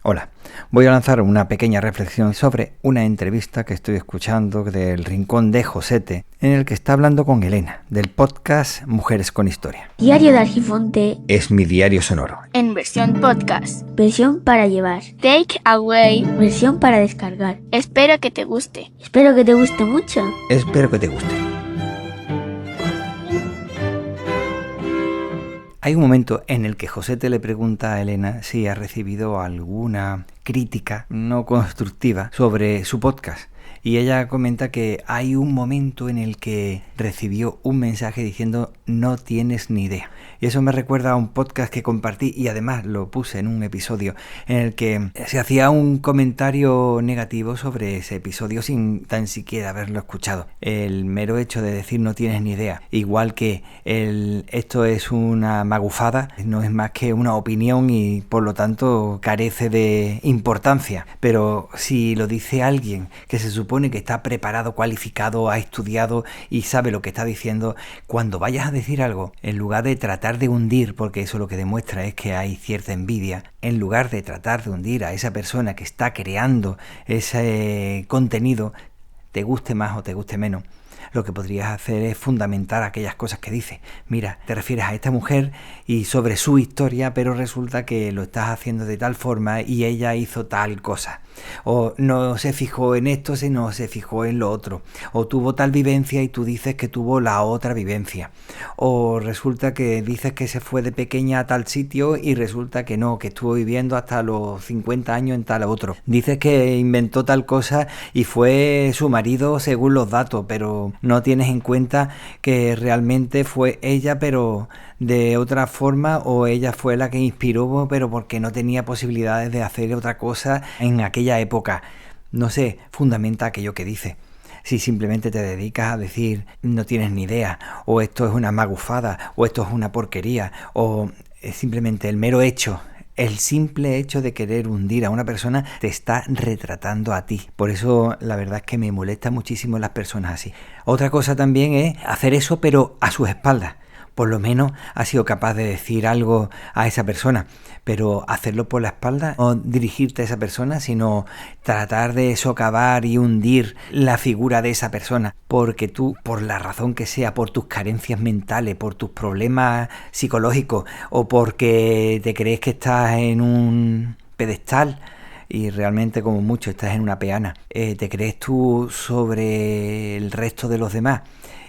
Hola, voy a lanzar una pequeña reflexión sobre una entrevista que estoy escuchando del Rincón de Josete, en el que está hablando con Elena, del podcast Mujeres con Historia. Diario de Argifonte Es mi diario sonoro. En versión podcast. Versión para llevar. Take away. Versión para descargar. Espero que te guste. Espero que te guste mucho. Espero que te guste. Hay un momento en el que Josete le pregunta a Elena si ha recibido alguna crítica no constructiva sobre su podcast. Y ella comenta que hay un momento en el que recibió un mensaje diciendo no tienes ni idea. Y eso me recuerda a un podcast que compartí y además lo puse en un episodio en el que se hacía un comentario negativo sobre ese episodio sin tan siquiera haberlo escuchado. El mero hecho de decir no tienes ni idea, igual que esto es una magufada, no es más que una opinión y por lo tanto carece de importancia. Pero si lo dice alguien que se supone que está preparado, cualificado, ha estudiado y sabe lo que está diciendo, cuando vayas a decir algo, en lugar de tratar de hundir, porque eso lo que demuestra es que hay cierta envidia, en lugar de tratar de hundir a esa persona que está creando ese contenido, te guste más o te guste menos, lo que podrías hacer es fundamentar aquellas cosas que dice. Mira, te refieres a esta mujer y sobre su historia, pero resulta que lo estás haciendo de tal forma y ella hizo tal cosa. O no se fijó en esto, sino se fijó en lo otro. O tuvo tal vivencia y tú dices que tuvo la otra vivencia. O resulta que dices que se fue de pequeña a tal sitio y resulta que no, que estuvo viviendo hasta los 50 años en tal otro. Dices que inventó tal cosa y fue su marido según los datos, pero no tienes en cuenta que realmente fue ella, pero de otra forma, o ella fue la que inspiró, pero porque no tenía posibilidades de hacer otra cosa en aquella época. No sé, fundamenta aquello que dice. Si simplemente te dedicas a decir no tienes ni idea, o esto es una magufada, o esto es una porquería, o simplemente el mero hecho, el simple hecho de querer hundir a una persona te está retratando a ti. Por eso la verdad es que me molesta muchísimo las personas así. Otra cosa también es hacer eso pero a sus espaldas. Por lo menos has sido capaz de decir algo a esa persona, pero hacerlo por la espalda, no dirigirte a esa persona, sino tratar de socavar y hundir la figura de esa persona, porque tú, por la razón que sea, por tus carencias mentales, por tus problemas psicológicos, o porque te crees que estás en un pedestal y realmente como mucho estás en una peana, te crees tú sobre el resto de los demás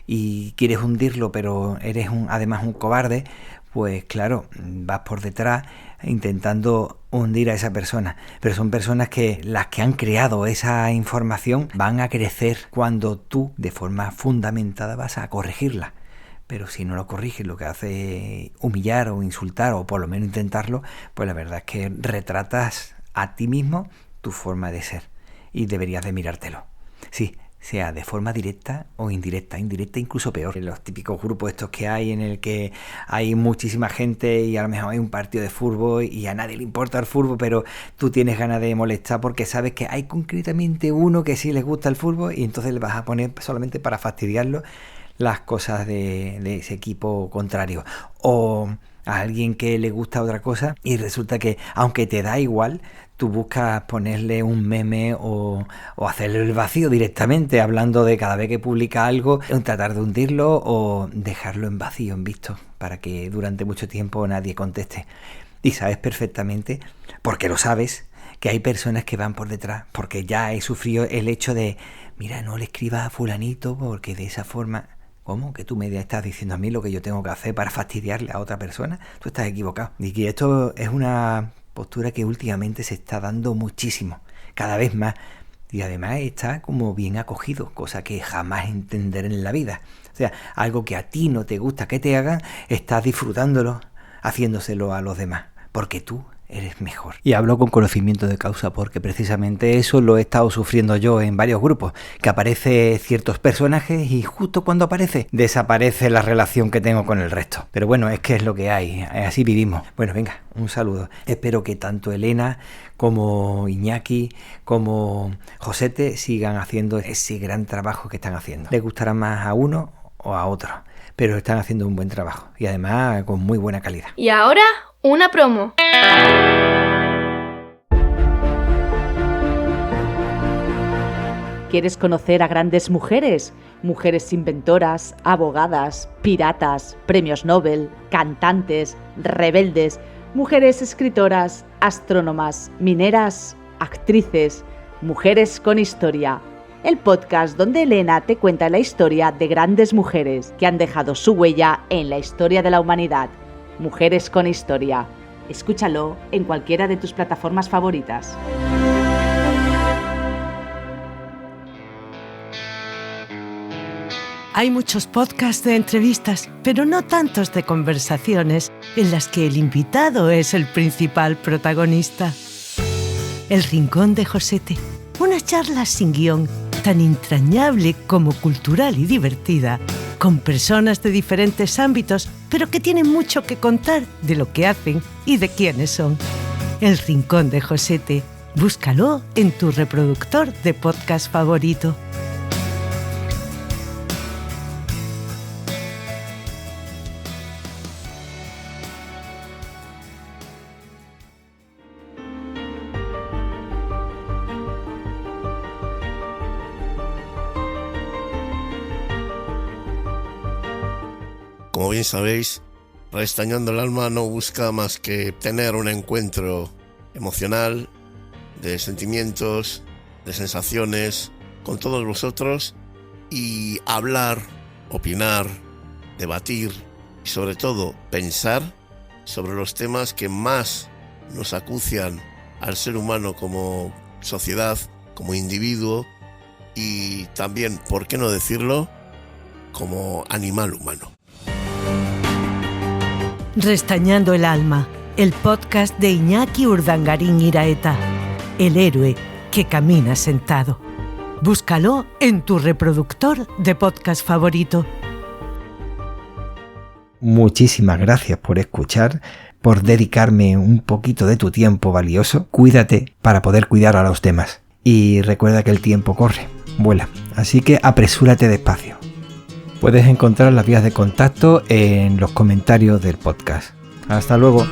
y quieres hundirlo, pero eres además un cobarde, pues claro, vas por detrás intentando hundir a esa persona. Pero son personas que las que han creado esa información van a crecer cuando tú, de forma fundamentada, vas a corregirla. Pero si no lo corriges, lo que hace es humillar o insultar, o por lo menos intentarlo, pues la verdad es que retratas a ti mismo tu forma de ser y deberías de mirártelo. Sí, sea de forma directa o indirecta incluso peor. Los típicos grupos estos que hay en el que hay muchísima gente y a lo mejor hay un partido de fútbol y a nadie le importa el fútbol, pero tú tienes ganas de molestar porque sabes que hay concretamente uno que sí les gusta el fútbol y entonces le vas a poner solamente para fastidiarlo las cosas de ese equipo contrario. O a alguien que le gusta otra cosa y resulta que aunque te da igual, tú buscas ponerle un meme o hacerle el vacío directamente, hablando de cada vez que publica algo, tratar de hundirlo o dejarlo en vacío, en visto, para que durante mucho tiempo nadie conteste. Y sabes perfectamente, porque lo sabes, que hay personas que van por detrás, porque ya he sufrido el hecho de, mira, no le escribas a fulanito porque de esa forma... ¿Cómo? ¿Que tú me estás diciendo a mí lo que yo tengo que hacer para fastidiarle a otra persona? Tú estás equivocado. Y que esto es una postura que últimamente se está dando muchísimo, cada vez más. Y además está como bien acogido, cosa que jamás entenderé en la vida. O sea, algo que a ti no te gusta que te hagan, estás disfrutándolo, haciéndoselo a los demás. Porque tú eres mejor. Y hablo con conocimiento de causa porque precisamente eso lo he estado sufriendo yo en varios grupos, que aparecen ciertos personajes y justo cuando aparece, desaparece la relación que tengo con el resto. Pero bueno, es que es lo que hay, así vivimos. Bueno, venga, un saludo. Espero que tanto Elena como Iñaki, como Josete sigan haciendo ese gran trabajo que están haciendo. Les gustará más a uno o a otro, pero están haciendo un buen trabajo y además con muy buena calidad. Y ahora, una promo. ¿Quieres conocer a grandes mujeres? Mujeres inventoras, abogadas, piratas, premios Nobel, cantantes, rebeldes, mujeres escritoras, astrónomas, mineras, actrices, mujeres con historia. El podcast donde Elena te cuenta la historia de grandes mujeres que han dejado su huella en la historia de la humanidad. Mujeres con historia. Escúchalo en cualquiera de tus plataformas favoritas. Hay muchos podcasts de entrevistas, pero no tantos de conversaciones en las que el invitado es el principal protagonista. El Rincón de Josete, una charla sin guión, tan entrañable como cultural y divertida, con personas de diferentes ámbitos, pero que tienen mucho que contar de lo que hacen y de quiénes son. El Rincón de Josete, búscalo en tu reproductor de podcast favorito. Como bien sabéis, Restañando el Alma no busca más que tener un encuentro emocional, de sentimientos, de sensaciones, con todos vosotros y hablar, opinar, debatir y sobre todo pensar sobre los temas que más nos acucian al ser humano como sociedad, como individuo y también, ¿por qué no decirlo?, como animal humano. Restañando el Alma, el podcast de Iñaki Urdangarín Iraeta, el héroe que camina sentado. Búscalo en tu reproductor de podcast favorito. Muchísimas gracias por escuchar, por dedicarme un poquito de tu tiempo valioso. Cuídate para poder cuidar a los demás. Y recuerda que el tiempo corre, vuela, así que apresúrate despacio. Puedes encontrar las vías de contacto en los comentarios del podcast. Hasta luego.